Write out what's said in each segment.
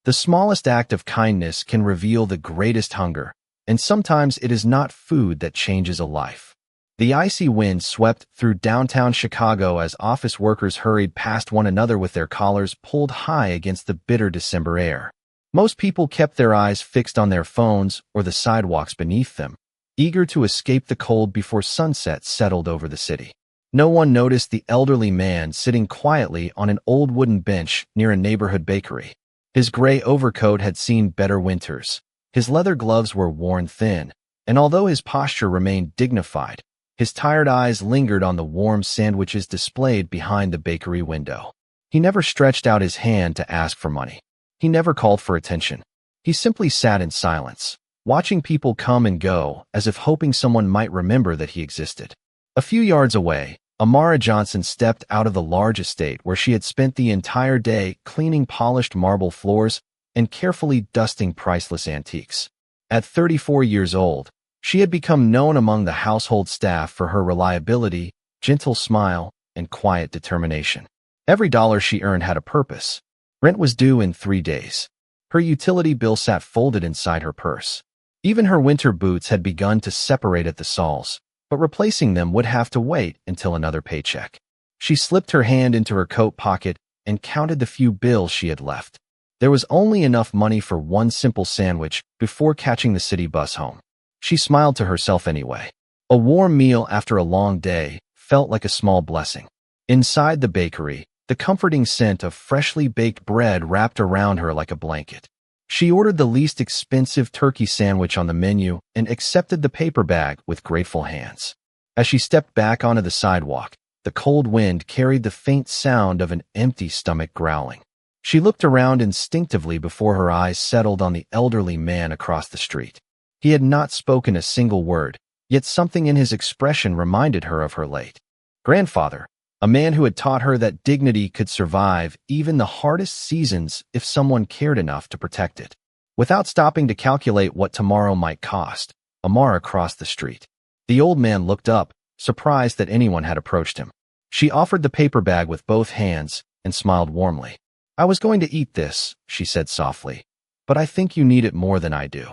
The smallest act of kindness can reveal the greatest hunger, and sometimes it is not food that changes a life. The icy wind swept through downtown Chicago as office workers hurried past one another with their collars pulled high against the bitter December air. Most people kept their eyes fixed on their phones or the sidewalks beneath them, eager to escape the cold before sunset settled over the city. No one noticed the elderly man sitting quietly on an old wooden bench near a neighborhood bakery. His gray overcoat had seen better winters. His leather gloves were worn thin, and although his posture remained dignified, his tired eyes lingered on the warm sandwiches displayed behind the bakery window. He never stretched out his hand to ask for money. He never called for attention. He simply sat in silence, watching people come and go as if hoping someone might remember that he existed. A few yards away, Amara Johnson stepped out of the large estate where she had spent the entire day cleaning polished marble floors and carefully dusting priceless antiques. At 34 years old, she had become known among the household staff for her reliability, gentle smile, and quiet determination. Every dollar she earned had a purpose. Rent was due in 3 days. Her utility bill sat folded inside her purse. Even her winter boots had begun to separate at the soles, but replacing them would have to wait until another paycheck. She slipped her hand into her coat pocket and counted the few bills she had left. There was only enough money for one simple sandwich before catching the city bus home. She smiled to herself anyway. A warm meal after a long day felt like a small blessing. Inside the bakery, the comforting scent of freshly baked bread wrapped around her like a blanket. She ordered the least expensive turkey sandwich on the menu and accepted the paper bag with grateful hands. As she stepped back onto the sidewalk, the cold wind carried the faint sound of an empty stomach growling. She looked around instinctively before her eyes settled on the elderly man across the street. He had not spoken a single word, yet something in his expression reminded her of her late grandfather, a man who had taught her that dignity could survive even the hardest seasons if someone cared enough to protect it. Without stopping to calculate what tomorrow might cost, Amara crossed the street. The old man looked up, surprised that anyone had approached him. She offered the paper bag with both hands and smiled warmly. "I was going to eat this," she said softly, "but I think you need it more than I do."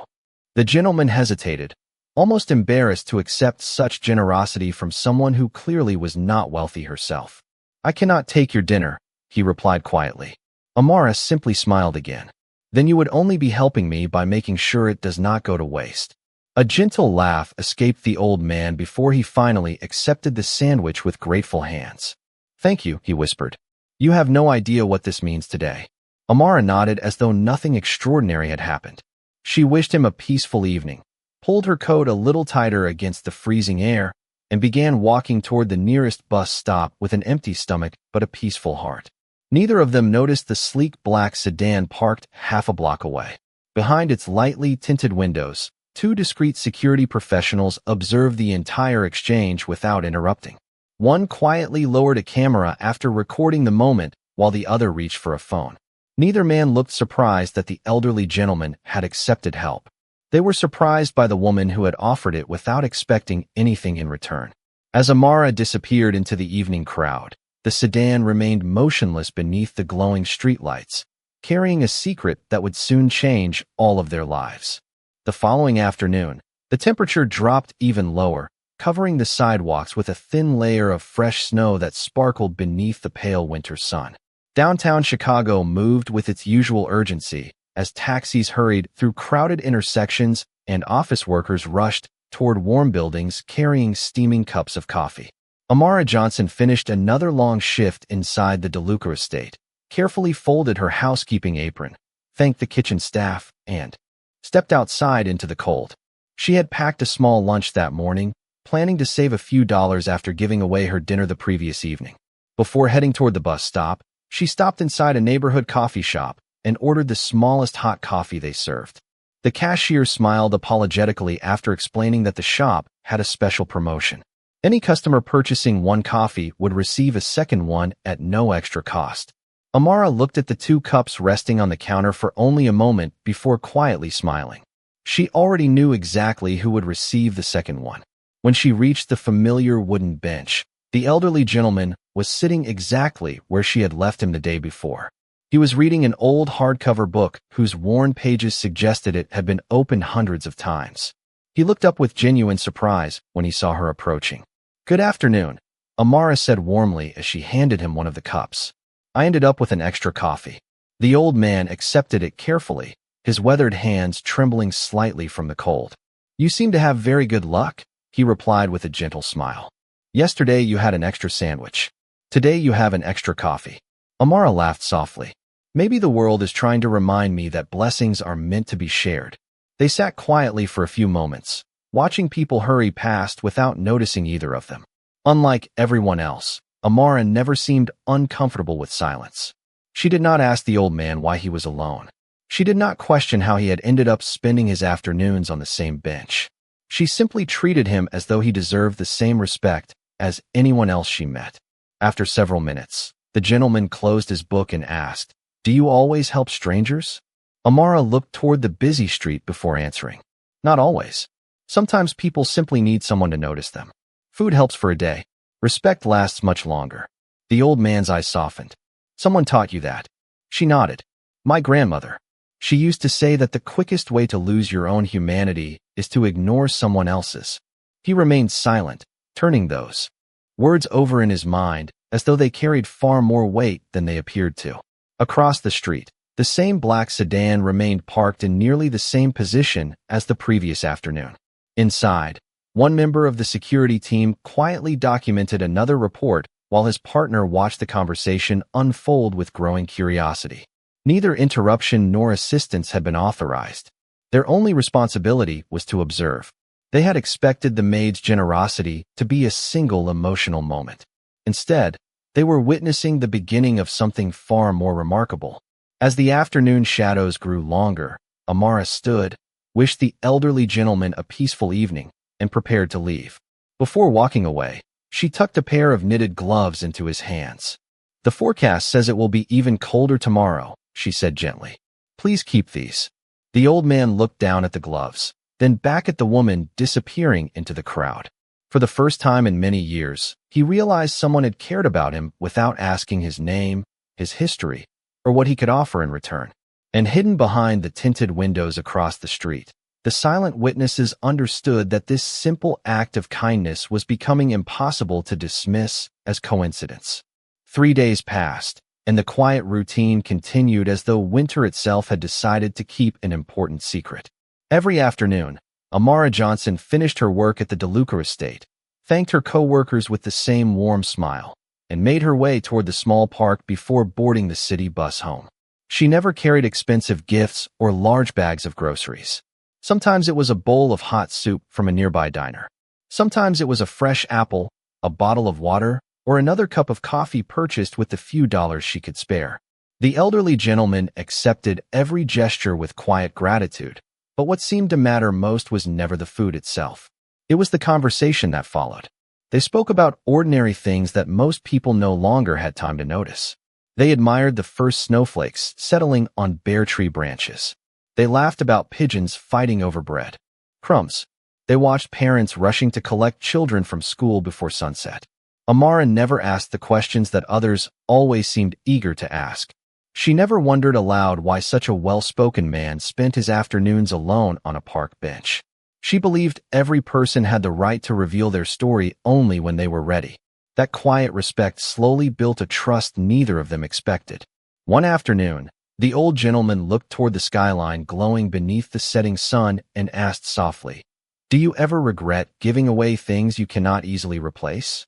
The gentleman hesitated, almost embarrassed to accept such generosity from someone who clearly was not wealthy herself. "I cannot take your dinner," he replied quietly. Amara simply smiled again. "Then you would only be helping me by making sure it does not go to waste." A gentle laugh escaped the old man before he finally accepted the sandwich with grateful hands. "Thank you," he whispered. "You have no idea what this means today." Amara nodded as though nothing extraordinary had happened. She wished him a peaceful evening, pulled her coat a little tighter against the freezing air, and began walking toward the nearest bus stop with an empty stomach but a peaceful heart. Neither of them noticed the sleek black sedan parked half a block away. Behind its lightly tinted windows, 2 discreet security professionals observed the entire exchange without interrupting. One quietly lowered a camera after recording the moment while the other reached for a phone. Neither man looked surprised that the elderly gentleman had accepted help. They were surprised by the woman who had offered it without expecting anything in return. As Amara disappeared into the evening crowd, the sedan remained motionless beneath the glowing streetlights, carrying a secret that would soon change all of their lives. The following afternoon, the temperature dropped even lower, covering the sidewalks with a thin layer of fresh snow that sparkled beneath the pale winter sun. Downtown Chicago moved with its usual urgency as taxis hurried through crowded intersections and office workers rushed toward warm buildings carrying steaming cups of coffee. Amara Johnson finished another long shift inside the DeLuca estate, carefully folded her housekeeping apron, thanked the kitchen staff, and stepped outside into the cold. She had packed a small lunch that morning, planning to save a few dollars after giving away her dinner the previous evening. Before heading toward the bus stop, she stopped inside a neighborhood coffee shop and ordered the smallest hot coffee they served. The cashier smiled apologetically after explaining that the shop had a special promotion. Any customer purchasing 1 coffee would receive a second one at no extra cost. Amara looked at the 2 cups resting on the counter for only a moment before quietly smiling. She already knew exactly who would receive the second one. When she reached the familiar wooden bench, the elderly gentleman was sitting exactly where she had left him the day before. He was reading an old hardcover book whose worn pages suggested it had been opened hundreds of times. He looked up with genuine surprise when he saw her approaching. "Good afternoon," Amara said warmly as she handed him one of the cups. "I ended up with an extra coffee." The old man accepted it carefully, his weathered hands trembling slightly from the cold. "You seem to have very good luck," he replied with a gentle smile. "Yesterday you had an extra sandwich. Today you have an extra coffee." Amara laughed softly. "Maybe the world is trying to remind me that blessings are meant to be shared." They sat quietly for a few moments, watching people hurry past without noticing either of them. Unlike everyone else, Amara never seemed uncomfortable with silence. She did not ask the old man why he was alone. She did not question how he had ended up spending his afternoons on the same bench. She simply treated him as though he deserved the same respect as anyone else she met. After several minutes, the gentleman closed his book and asked, "Do you always help strangers?" Amara looked toward the busy street before answering. "Not always. Sometimes people simply need someone to notice them. Food helps for a day. Respect lasts much longer." The old man's eyes softened. "Someone taught you that?" She nodded. "My grandmother. She used to say that the quickest way to lose your own humanity is to ignore someone else's." He remained silent, turning those words over in his mind as though they carried far more weight than they appeared to. Across the street, the same black sedan remained parked in nearly the same position as the previous afternoon. Inside, one member of the security team quietly documented another report while his partner watched the conversation unfold with growing curiosity. Neither interruption nor assistance had been authorized. Their only responsibility was to observe. They had expected the maid's generosity to be a single emotional moment. Instead, they were witnessing the beginning of something far more remarkable. As the afternoon shadows grew longer, Amara stood, wished the elderly gentleman a peaceful evening, and prepared to leave. Before walking away, she tucked a pair of knitted gloves into his hands. "The forecast says it will be even colder tomorrow," she said gently. "Please keep these." The old man looked down at the gloves, then back at the woman disappearing into the crowd. For the first time in many years, he realized someone had cared about him without asking his name, his history, or what he could offer in return. And hidden behind the tinted windows across the street, the silent witnesses understood that this simple act of kindness was becoming impossible to dismiss as coincidence. 3 days passed, and the quiet routine continued as though winter itself had decided to keep an important secret. Every afternoon, Amara Johnson finished her work at the DeLuca estate, thanked her co-workers with the same warm smile, and made her way toward the small park before boarding the city bus home. She never carried expensive gifts or large bags of groceries. Sometimes it was a bowl of hot soup from a nearby diner. Sometimes it was a fresh apple, a bottle of water, or another cup of coffee purchased with the few dollars she could spare. The elderly gentleman accepted every gesture with quiet gratitude, but what seemed to matter most was never the food itself. It was the conversation that followed. They spoke about ordinary things that most people no longer had time to notice. They admired the first snowflakes settling on bare tree branches. They laughed about pigeons fighting over bread crumbs. They watched parents rushing to collect children from school before sunset. Amara never asked the questions that others always seemed eager to ask. She never wondered aloud why such a well-spoken man spent his afternoons alone on a park bench. She believed every person had the right to reveal their story only when they were ready. That quiet respect slowly built a trust neither of them expected. One afternoon, the old gentleman looked toward the skyline glowing beneath the setting sun and asked softly, "Do you ever regret giving away things you cannot easily replace?"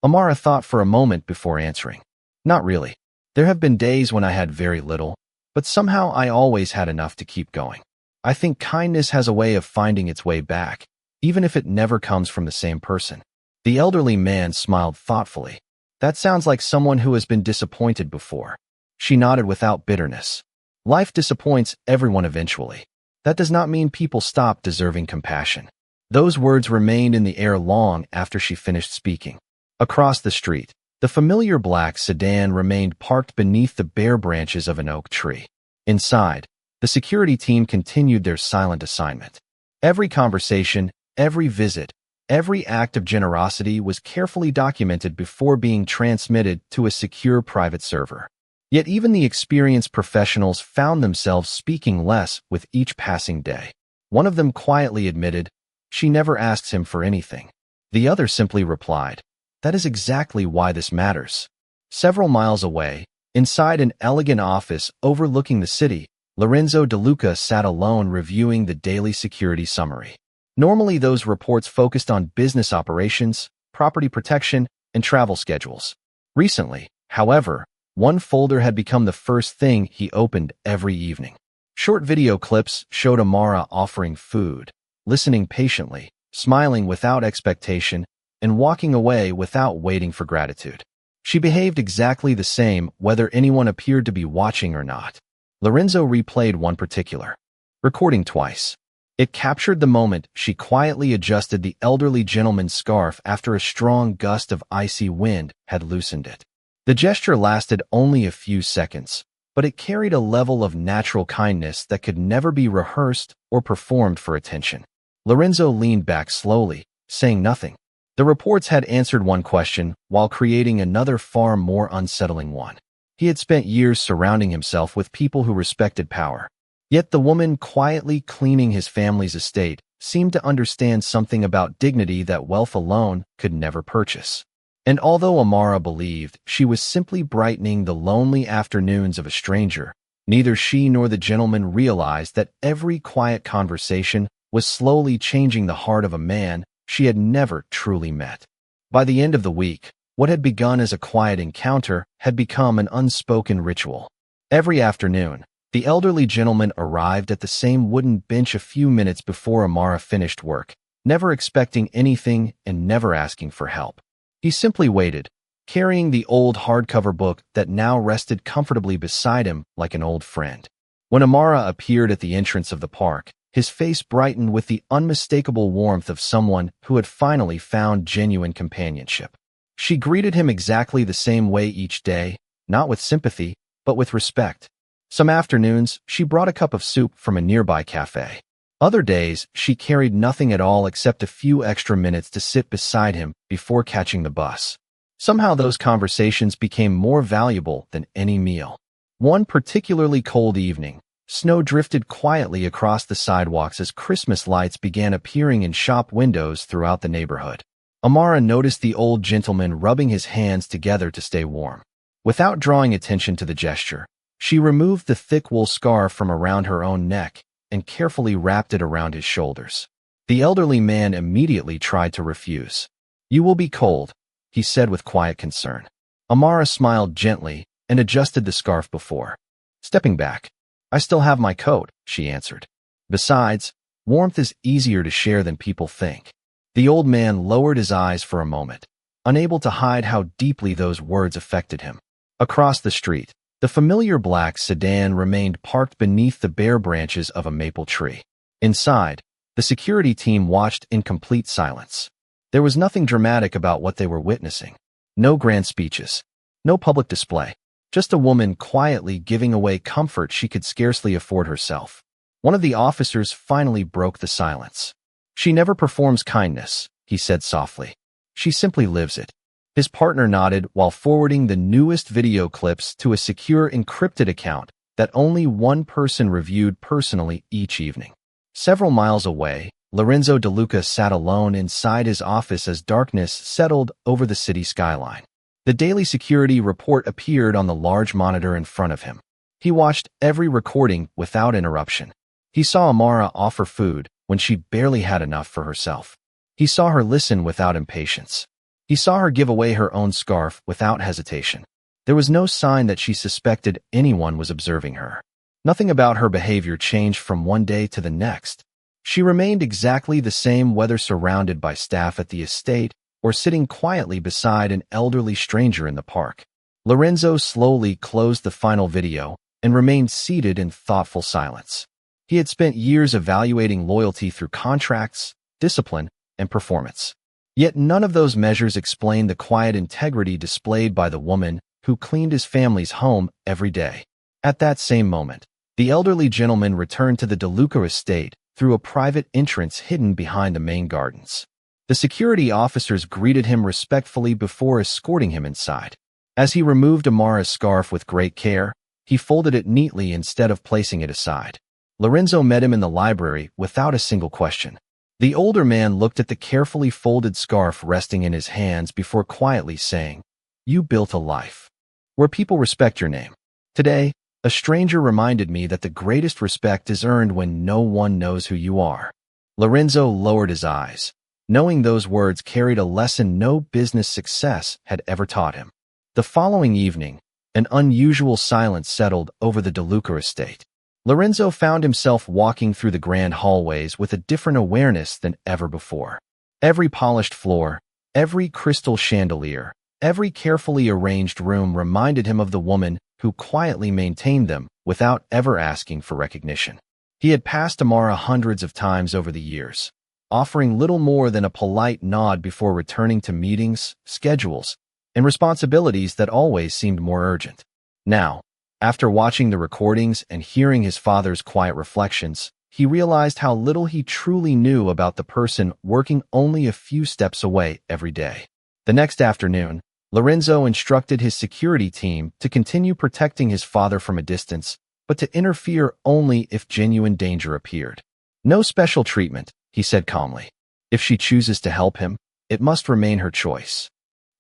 Amara thought for a moment before answering. "Not really. There have been days when I had very little, but somehow I always had enough to keep going. I think kindness has a way of finding its way back, even if it never comes from the same person." The elderly man smiled thoughtfully. "That sounds like someone who has been disappointed before." She nodded without bitterness. "Life disappoints everyone eventually. That does not mean people stop deserving compassion." Those words remained in the air long after she finished speaking. Across the street, the familiar black sedan remained parked beneath the bare branches of an oak tree. Inside, the security team continued their silent assignment. Every conversation, every visit, every act of generosity was carefully documented before being transmitted to a secure private server. Yet even the experienced professionals found themselves speaking less with each passing day. One of them quietly admitted, "She never asks him for anything." The other simply replied, "That is exactly why this matters." Several miles away, inside an elegant office overlooking the city, Lorenzo De Luca sat alone reviewing the daily security summary. Normally, those reports focused on business operations, property protection, and travel schedules. Recently, however, one folder had become the first thing he opened every evening. Short video clips showed Amara offering food, listening patiently, smiling without expectation, and walking away without waiting for gratitude. She behaved exactly the same whether anyone appeared to be watching or not. Lorenzo replayed one particular recording twice. It captured the moment she quietly adjusted the elderly gentleman's scarf after a strong gust of icy wind had loosened it. The gesture lasted only a few seconds, but it carried a level of natural kindness that could never be rehearsed or performed for attention. Lorenzo leaned back slowly, saying nothing. The reports had answered one question while creating another far more unsettling one. He had spent years surrounding himself with people who respected power. Yet the woman quietly cleaning his family's estate seemed to understand something about dignity that wealth alone could never purchase. And although Amara believed she was simply brightening the lonely afternoons of a stranger, neither she nor the gentleman realized that every quiet conversation was slowly changing the heart of a man she had never truly met. By the end of the week, what had begun as a quiet encounter had become an unspoken ritual. Every afternoon, the elderly gentleman arrived at the same wooden bench a few minutes before Amara finished work, never expecting anything and never asking for help. He simply waited, carrying the old hardcover book that now rested comfortably beside him like an old friend. When Amara appeared at the entrance of the park, his face brightened with the unmistakable warmth of someone who had finally found genuine companionship. She greeted him exactly the same way each day, not with sympathy, but with respect. Some afternoons, she brought a cup of soup from a nearby cafe. Other days, she carried nothing at all except a few extra minutes to sit beside him before catching the bus. Somehow those conversations became more valuable than any meal. One particularly cold evening, snow drifted quietly across the sidewalks as Christmas lights began appearing in shop windows throughout the neighborhood. Amara noticed the old gentleman rubbing his hands together to stay warm. Without drawing attention to the gesture, she removed the thick wool scarf from around her own neck and carefully wrapped it around his shoulders. The elderly man immediately tried to refuse. "You will be cold," he said with quiet concern. Amara smiled gently and adjusted the scarf before stepping back. "I still have my coat," she answered. "Besides, warmth is easier to share than people think." The old man lowered his eyes for a moment, unable to hide how deeply those words affected him. Across the street, the familiar black sedan remained parked beneath the bare branches of a maple tree. Inside, the security team watched in complete silence. There was nothing dramatic about what they were witnessing. No grand speeches, no public display, just a woman quietly giving away comfort she could scarcely afford herself. One of the officers finally broke the silence. "She never performs kindness," he said softly. "She simply lives it." His partner nodded while forwarding the newest video clips to a secure encrypted account that only one person reviewed personally each evening. Several miles away, Lorenzo De Luca sat alone inside his office as darkness settled over the city skyline. The daily security report appeared on the large monitor in front of him. He watched every recording without interruption. He saw Amara offer food when she barely had enough for herself. He saw her listen without impatience. He saw her give away her own scarf without hesitation. There was no sign that she suspected anyone was observing her. Nothing about her behavior changed from one day to the next. She remained exactly the same whether surrounded by staff at the estate or sitting quietly beside an elderly stranger in the park. Lorenzo slowly closed the final video and remained seated in thoughtful silence. He had spent years evaluating loyalty through contracts, discipline, and performance. Yet none of those measures explained the quiet integrity displayed by the woman who cleaned his family's home every day. At that same moment, the elderly gentleman returned to the De Luca estate through a private entrance hidden behind the main gardens. The security officers greeted him respectfully before escorting him inside. As he removed Amara's scarf with great care, he folded it neatly instead of placing it aside. Lorenzo met him in the library without a single question. The older man looked at the carefully folded scarf resting in his hands before quietly saying, "You built a life where people respect your name. Today, a stranger reminded me that the greatest respect is earned when no one knows who you are." Lorenzo lowered his eyes, knowing those words carried a lesson no business success had ever taught him. The following evening, an unusual silence settled over the DeLuca estate. Lorenzo found himself walking through the grand hallways with a different awareness than ever before. Every polished floor, every crystal chandelier, every carefully arranged room reminded him of the woman who quietly maintained them without ever asking for recognition. He had passed Amara hundreds of times over the years, offering little more than a polite nod before returning to meetings, schedules, and responsibilities that always seemed more urgent. Now, after watching the recordings and hearing his father's quiet reflections, he realized how little he truly knew about the person working only a few steps away every day. The next afternoon, Lorenzo instructed his security team to continue protecting his father from a distance, but to interfere only if genuine danger appeared. "No special treatment," he said calmly. "If she chooses to help him, it must remain her choice."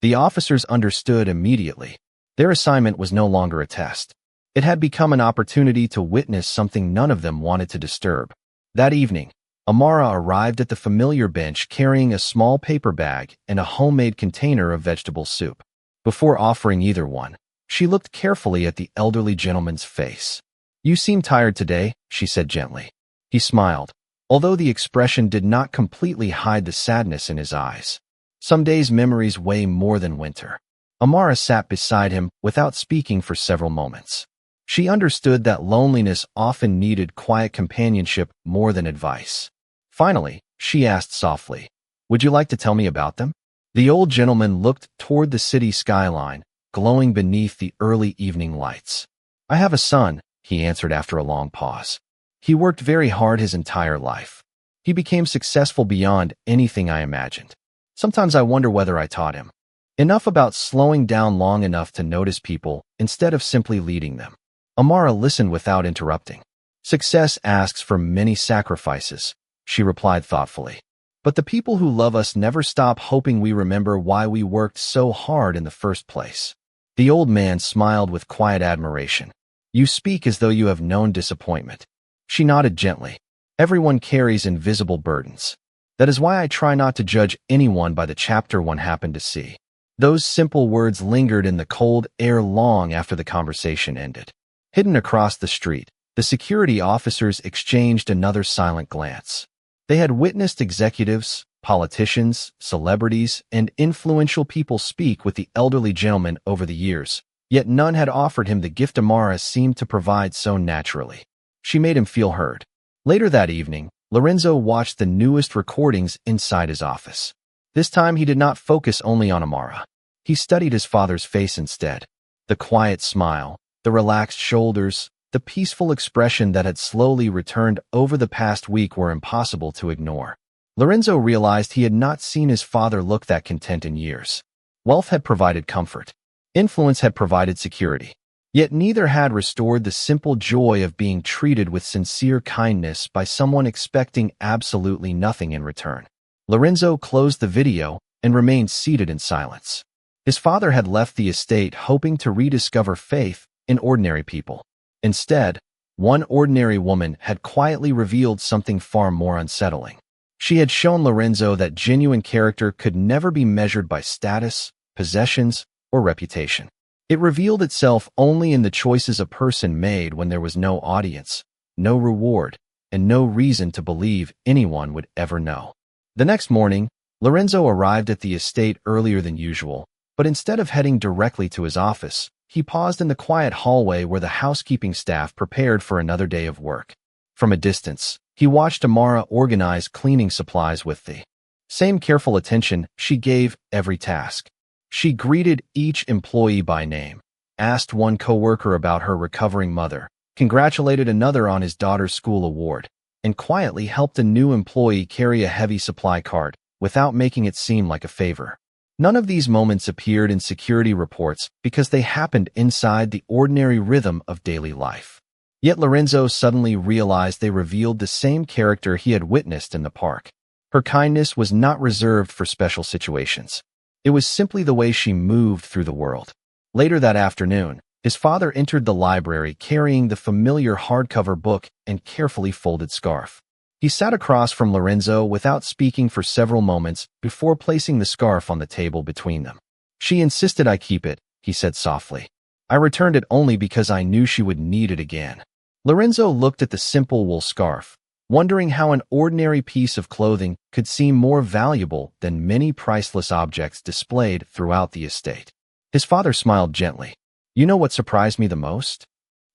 The officers understood immediately. Their assignment was no longer a test. It had become an opportunity to witness something none of them wanted to disturb. That evening, Amara arrived at the familiar bench carrying a small paper bag and a homemade container of vegetable soup. Before offering either one, she looked carefully at the elderly gentleman's face. "You seem tired today," she said gently. He smiled, although the expression did not completely hide the sadness in his eyes. Some days' memories weigh more than winter. Amara sat beside him without speaking for several moments. She understood that loneliness often needed quiet companionship more than advice. Finally, she asked softly, "Would you like to tell me about them?" The old gentleman looked toward the city skyline, glowing beneath the early evening lights. "I have a son," he answered after a long pause. "He worked very hard his entire life. He became successful beyond anything I imagined. Sometimes I wonder whether I taught him enough about slowing down long enough to notice people instead of simply leading them." Amara listened without interrupting. "Success asks for many sacrifices," she replied thoughtfully. "But the people who love us never stop hoping we remember why we worked so hard in the first place." The old man smiled with quiet admiration. "You speak as though you have known disappointment." She nodded gently. "Everyone carries invisible burdens. That is why I try not to judge anyone by the chapter one happened to see." Those simple words lingered in the cold air long after the conversation ended. Hidden across the street, the security officers exchanged another silent glance. They had witnessed executives, politicians, celebrities, and influential people speak with the elderly gentleman over the years, yet none had offered him the gift Amara seemed to provide so naturally. She made him feel heard. Later that evening, Lorenzo watched the newest recordings inside his office. This time he did not focus only on Amara. He studied his father's face instead. The quiet smile, the relaxed shoulders, the peaceful expression that had slowly returned over the past week were impossible to ignore. Lorenzo realized he had not seen his father look that content in years. Wealth had provided comfort. Influence had provided security. Yet neither had restored the simple joy of being treated with sincere kindness by someone expecting absolutely nothing in return. Lorenzo closed the video and remained seated in silence. His father had left the estate hoping to rediscover faith in ordinary people. Instead, one ordinary woman had quietly revealed something far more unsettling. She had shown Lorenzo that genuine character could never be measured by status, possessions, or reputation. It revealed itself only in the choices a person made when there was no audience, no reward, and no reason to believe anyone would ever know. The next morning, Lorenzo arrived at the estate earlier than usual, but instead of heading directly to his office, he paused in the quiet hallway where the housekeeping staff prepared for another day of work. From a distance, he watched Amara organize cleaning supplies with the same careful attention she gave every task. She greeted each employee by name, asked one coworker about her recovering mother, congratulated another on his daughter's school award, and quietly helped a new employee carry a heavy supply cart without making it seem like a favor. None of these moments appeared in security reports because they happened inside the ordinary rhythm of daily life. Yet Lorenzo suddenly realized they revealed the same character he had witnessed in the park. Her kindness was not reserved for special situations. It was simply the way she moved through the world. Later that afternoon, his father entered the library carrying the familiar hardcover book and carefully folded scarf. He sat across from Lorenzo without speaking for several moments before placing the scarf on the table between them. "She insisted I keep it," he said softly. "I returned it only because I knew she would need it again." Lorenzo looked at the simple wool scarf, wondering how an ordinary piece of clothing could seem more valuable than many priceless objects displayed throughout the estate. His father smiled gently. "You know what surprised me the most?"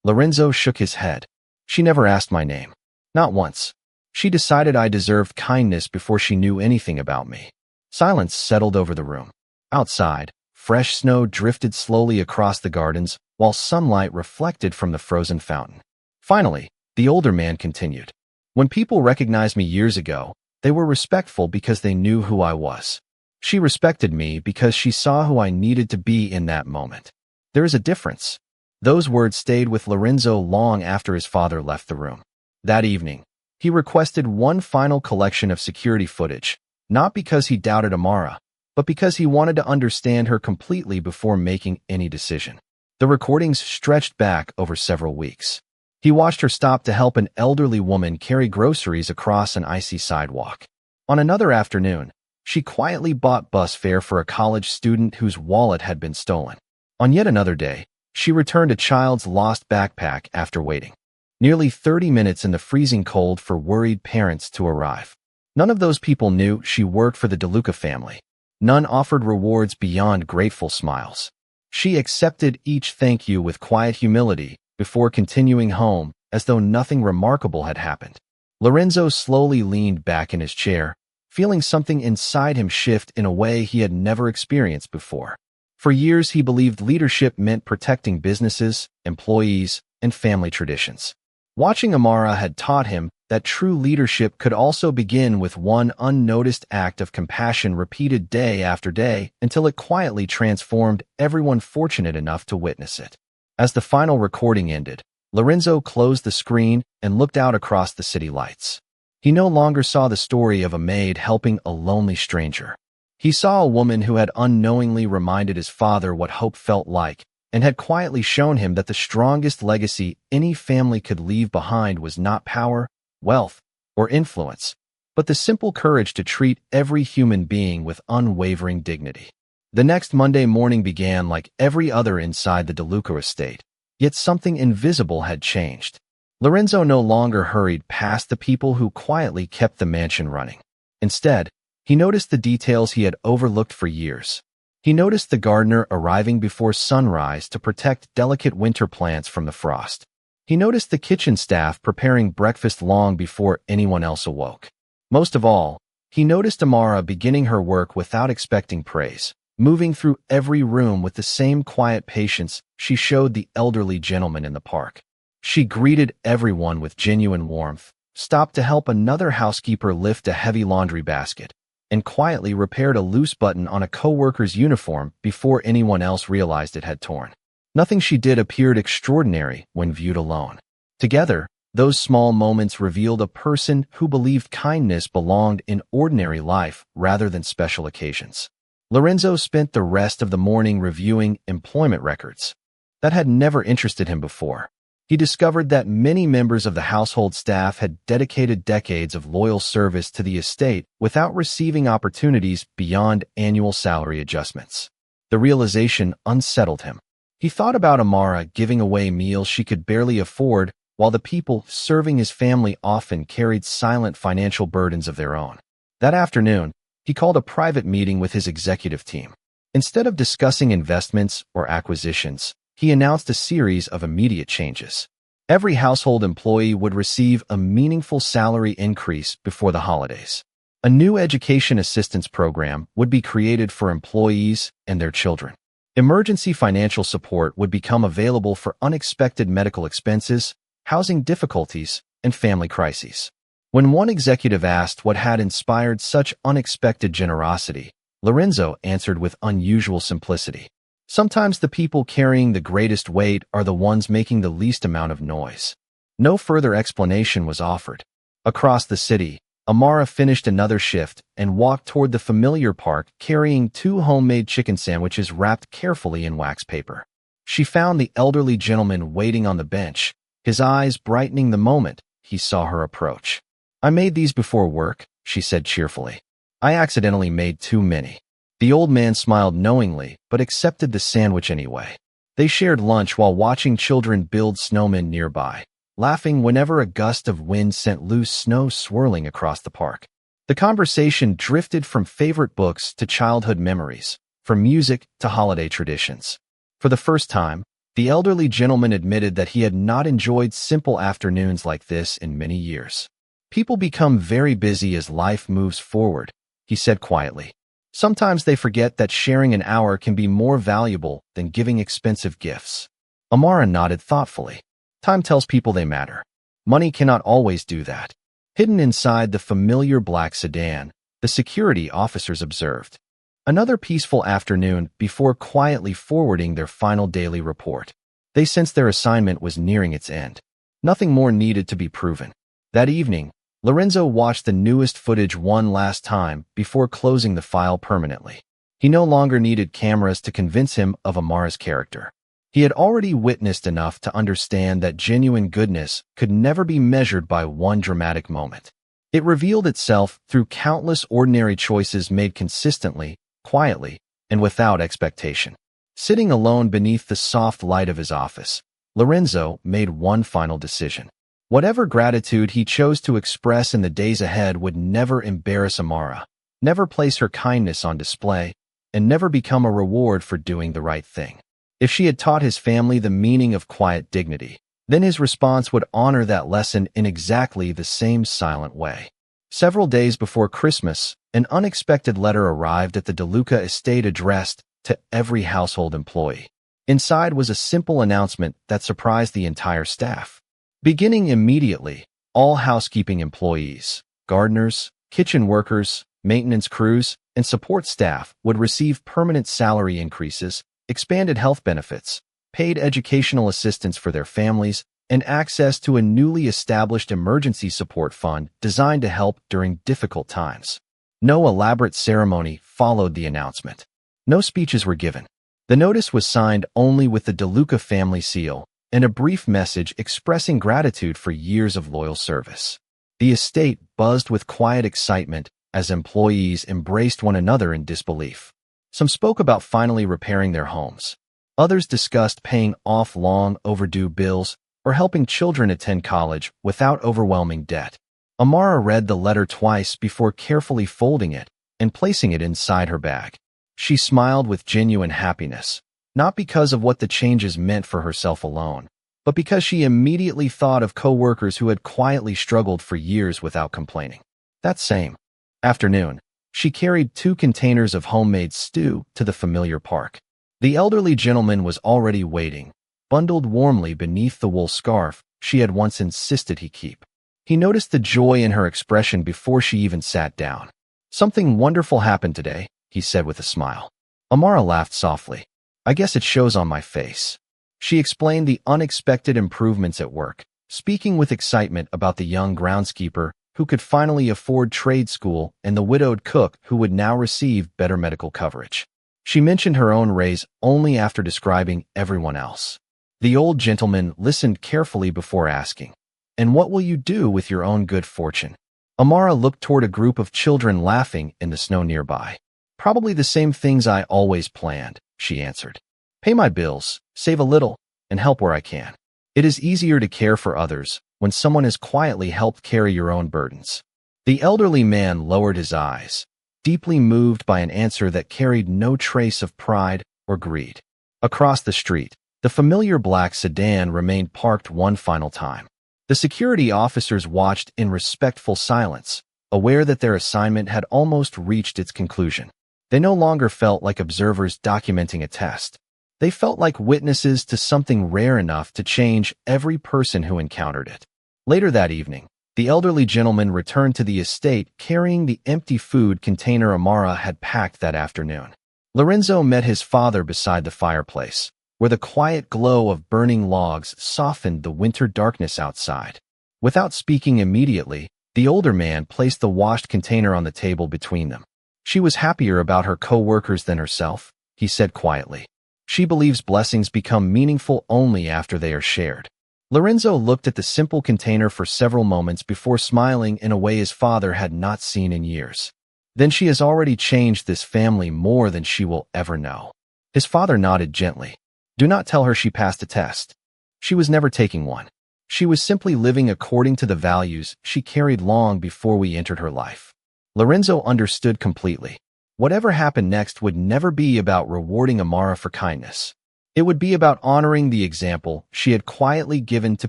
Lorenzo shook his head. "She never asked my name. Not once. She decided I deserved kindness before she knew anything about me." Silence settled over the room. Outside, fresh snow drifted slowly across the gardens while sunlight reflected from the frozen fountain. Finally, the older man continued. "When people recognized me years ago, they were respectful because they knew who I was. She respected me because she saw who I needed to be in that moment. There is a difference." Those words stayed with Lorenzo long after his father left the room. That evening, he requested one final collection of security footage, not because he doubted Amara, but because he wanted to understand her completely before making any decision. The recordings stretched back over several weeks. He watched her stop to help an elderly woman carry groceries across an icy sidewalk. On another afternoon, she quietly bought bus fare for a college student whose wallet had been stolen. On yet another day, she returned a child's lost backpack after waiting nearly 30 minutes in the freezing cold for worried parents to arrive. None of those people knew she worked for the DeLuca family. None offered rewards beyond grateful smiles. She accepted each thank you with quiet humility before continuing home as though nothing remarkable had happened. Lorenzo slowly leaned back in his chair, feeling something inside him shift in a way he had never experienced before. For years, he believed leadership meant protecting businesses, employees, and family traditions. Watching Amara had taught him that true leadership could also begin with one unnoticed act of compassion repeated day after day until it quietly transformed everyone fortunate enough to witness it. As the final recording ended, Lorenzo closed the screen and looked out across the city lights. He no longer saw the story of a maid helping a lonely stranger. He saw a woman who had unknowingly reminded his father what hope felt like and had quietly shown him that the strongest legacy any family could leave behind was not power, wealth, or influence, but the simple courage to treat every human being with unwavering dignity. The next Monday morning began like every other inside the DeLuca estate, yet something invisible had changed. Lorenzo no longer hurried past the people who quietly kept the mansion running. Instead, he noticed the details he had overlooked for years. He noticed the gardener arriving before sunrise to protect delicate winter plants from the frost. He noticed the kitchen staff preparing breakfast long before anyone else awoke. Most of all, he noticed Amara beginning her work without expecting praise, moving through every room with the same quiet patience she showed the elderly gentleman in the park. She greeted everyone with genuine warmth, stopped to help another housekeeper lift a heavy laundry basket, and quietly repaired a loose button on a coworker's uniform before anyone else realized it had torn. Nothing she did appeared extraordinary when viewed alone. Together, those small moments revealed a person who believed kindness belonged in ordinary life rather than special occasions. Lorenzo spent the rest of the morning reviewing employment records. That had never interested him before. He discovered that many members of the household staff had dedicated decades of loyal service to the estate without receiving opportunities beyond annual salary adjustments. The realization unsettled him. He thought about Amara giving away meals she could barely afford, while the people serving his family often carried silent financial burdens of their own. That afternoon, he called a private meeting with his executive team. Instead of discussing investments or acquisitions, he announced a series of immediate changes. Every household employee would receive a meaningful salary increase before the holidays. A new education assistance program would be created for employees and their children. Emergency financial support would become available for unexpected medical expenses, housing difficulties, and family crises. When one executive asked what had inspired such unexpected generosity, Lorenzo answered with unusual simplicity. Sometimes the people carrying the greatest weight are the ones making the least amount of noise. No further explanation was offered. Across the city, Amara finished another shift and walked toward the familiar park carrying 2 homemade chicken sandwiches wrapped carefully in wax paper. She found the elderly gentleman waiting on the bench, his eyes brightening the moment he saw her approach. "I made these before work," she said cheerfully. "I accidentally made too many." The old man smiled knowingly, but accepted the sandwich anyway. They shared lunch while watching children build snowmen nearby, laughing whenever a gust of wind sent loose snow swirling across the park. The conversation drifted from favorite books to childhood memories, from music to holiday traditions. For the first time, the elderly gentleman admitted that he had not enjoyed simple afternoons like this in many years. "People become very busy as life moves forward," he said quietly. "Sometimes they forget that sharing an hour can be more valuable than giving expensive gifts." Amara nodded thoughtfully. Time tells people they matter. Money cannot always do that. Hidden inside the familiar black sedan, the security officers observed. Another peaceful afternoon before quietly forwarding their final daily report. They sensed their assignment was nearing its end. Nothing more needed to be proven. That evening, Lorenzo watched the newest footage one last time before closing the file permanently. He no longer needed cameras to convince him of Amara's character. He had already witnessed enough to understand that genuine goodness could never be measured by one dramatic moment. It revealed itself through countless ordinary choices made consistently, quietly, and without expectation. Sitting alone beneath the soft light of his office, Lorenzo made one final decision. Whatever gratitude he chose to express in the days ahead would never embarrass Amara, never place her kindness on display, and never become a reward for doing the right thing. If she had taught his family the meaning of quiet dignity, then his response would honor that lesson in exactly the same silent way. Several days before Christmas, an unexpected letter arrived at the DeLuca estate addressed to every household employee. Inside was a simple announcement that surprised the entire staff. Beginning immediately, all housekeeping employees, gardeners, kitchen workers, maintenance crews, and support staff would receive permanent salary increases, expanded health benefits, paid educational assistance for their families, and access to a newly established emergency support fund designed to help during difficult times. No elaborate ceremony followed the announcement. No speeches were given. The notice was signed only with the DeLuca family seal and a brief message expressing gratitude for years of loyal service. The estate buzzed with quiet excitement as employees embraced one another in disbelief. Some spoke about finally repairing their homes. Others discussed paying off long overdue bills or helping children attend college without overwhelming debt. Amara read the letter twice before carefully folding it and placing it inside her bag. She smiled with genuine happiness, not because of what the changes meant for herself alone, but because she immediately thought of co-workers who had quietly struggled for years without complaining. That same afternoon, she carried 2 containers of homemade stew to the familiar park. The elderly gentleman was already waiting, bundled warmly beneath the wool scarf she had once insisted he keep. He noticed the joy in her expression before she even sat down. "Something wonderful happened today," he said with a smile. Amara laughed softly. "I guess it shows on my face." She explained the unexpected improvements at work, speaking with excitement about the young groundskeeper who could finally afford trade school and the widowed cook who would now receive better medical coverage. She mentioned her own raise only after describing everyone else. The old gentleman listened carefully before asking, "And what will you do with your own good fortune?" Amara looked toward a group of children laughing in the snow nearby. "Probably the same things I always planned," she answered. "Pay my bills, save a little, and help where I can." It is easier to care for others when someone has quietly helped carry your own burdens. The elderly man lowered his eyes, deeply moved by an answer that carried no trace of pride or greed. Across the street, the familiar black sedan remained parked one final time. The security officers watched in respectful silence, aware that their assignment had almost reached its conclusion. They no longer felt like observers documenting a test. They felt like witnesses to something rare enough to change every person who encountered it. Later that evening, The elderly gentleman returned to the estate carrying the empty food container Amara had packed that afternoon. Lorenzo met his father beside the fireplace, where the quiet glow of burning logs softened the winter darkness outside. Without speaking immediately, the older man placed the washed container on the table between them. She was happier about her co-workers than herself, he said quietly. She believes blessings become meaningful only after they are shared. Lorenzo looked at the simple container for several moments before smiling in a way his father had not seen in years. Then she has already changed this family more than she will ever know. His father nodded gently. Do not tell her she passed a test. She was never taking one. She was simply living according to the values she carried long before we entered her life. Lorenzo understood completely. Whatever happened next would never be about rewarding Amara for kindness. It would be about honoring the example she had quietly given to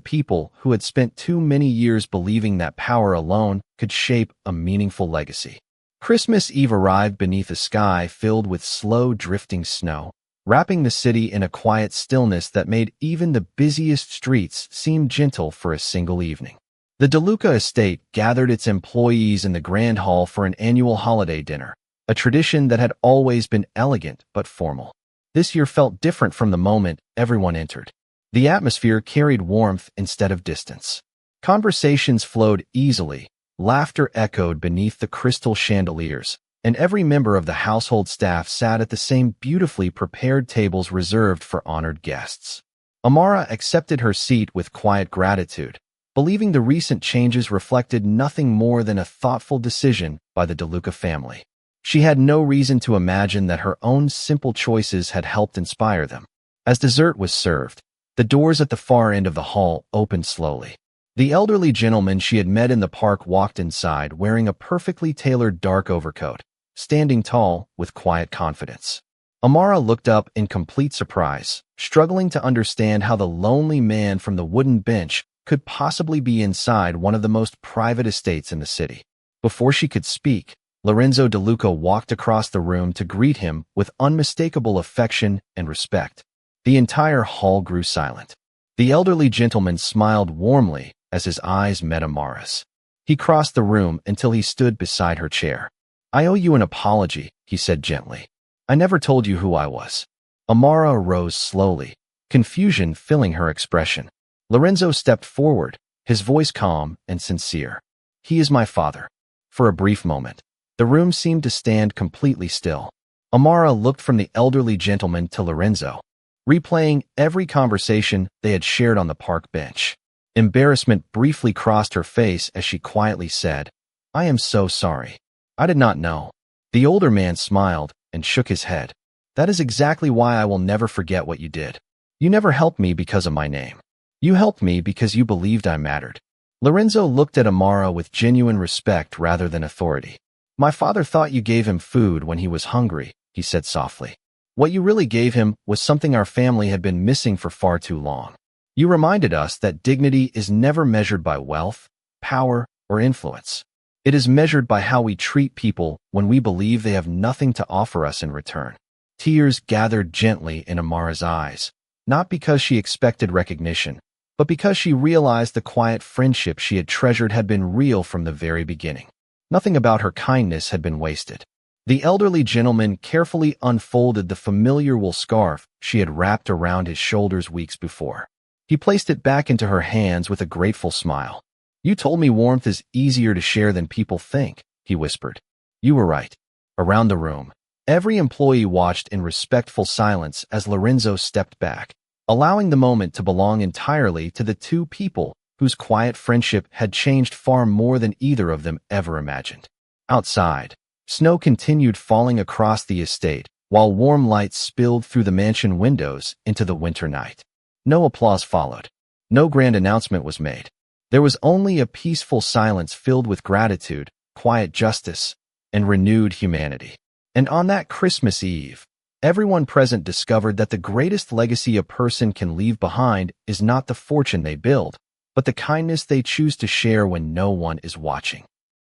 people who had spent too many years believing that power alone could shape a meaningful legacy. Christmas Eve arrived beneath a sky filled with slow drifting snow, wrapping the city in a quiet stillness that made even the busiest streets seem gentle for a single evening. The DeLuca estate gathered its employees in the grand hall for an annual holiday dinner, a tradition that had always been elegant but formal. This year felt different from the moment everyone entered. The atmosphere carried warmth instead of distance. Conversations flowed easily, laughter echoed beneath the crystal chandeliers, and every member of the household staff sat at the same beautifully prepared tables reserved for honored guests. Amara accepted her seat with quiet gratitude, believing the recent changes reflected nothing more than a thoughtful decision by the DeLuca family. She had no reason to imagine that her own simple choices had helped inspire them. As dessert was served, the doors at the far end of the hall opened slowly. The elderly gentleman she had met in the park walked inside wearing a perfectly tailored dark overcoat, standing tall with quiet confidence. Amara looked up in complete surprise, struggling to understand how the lonely man from the wooden bench could possibly be inside one of the most private estates in the city. Before she could speak, Lorenzo DeLuca walked across the room to greet him with unmistakable affection and respect. The entire hall grew silent. The elderly gentleman smiled warmly as his eyes met Amara's. He crossed the room until he stood beside her chair. I owe you an apology, he said gently. I never told you who I was. Amara rose slowly, confusion filling her expression. Lorenzo stepped forward, his voice calm and sincere. He is my father. For a brief moment, the room seemed to stand completely still. Amara looked from the elderly gentleman to Lorenzo, replaying every conversation they had shared on the park bench. Embarrassment briefly crossed her face as she quietly said, I am so sorry. I did not know. The older man smiled and shook his head. That is exactly why I will never forget what you did. You never helped me because of my name. You helped me because you believed I mattered. Lorenzo looked at Amara with genuine respect rather than authority. My father thought you gave him food when he was hungry, he said softly. What you really gave him was something our family had been missing for far too long. You reminded us that dignity is never measured by wealth, power, or influence. It is measured by how we treat people when we believe they have nothing to offer us in return. Tears gathered gently in Amara's eyes, not because she expected recognition, but because she realized the quiet friendship she had treasured had been real from the very beginning. Nothing about her kindness had been wasted. The elderly gentleman carefully unfolded the familiar wool scarf she had wrapped around his shoulders weeks before. He placed it back into her hands with a grateful smile. You told me warmth is easier to share than people think, he whispered. You were right. Around the room, every employee watched in respectful silence as Lorenzo stepped back, allowing the moment to belong entirely to the two people whose quiet friendship had changed far more than either of them ever imagined. Outside, snow continued falling across the estate, while warm light spilled through the mansion windows into the winter night. No applause followed. No grand announcement was made. There was only a peaceful silence filled with gratitude, quiet justice, and renewed humanity. And on that Christmas Eve, everyone present discovered that the greatest legacy a person can leave behind is not the fortune they build, but the kindness they choose to share when no one is watching.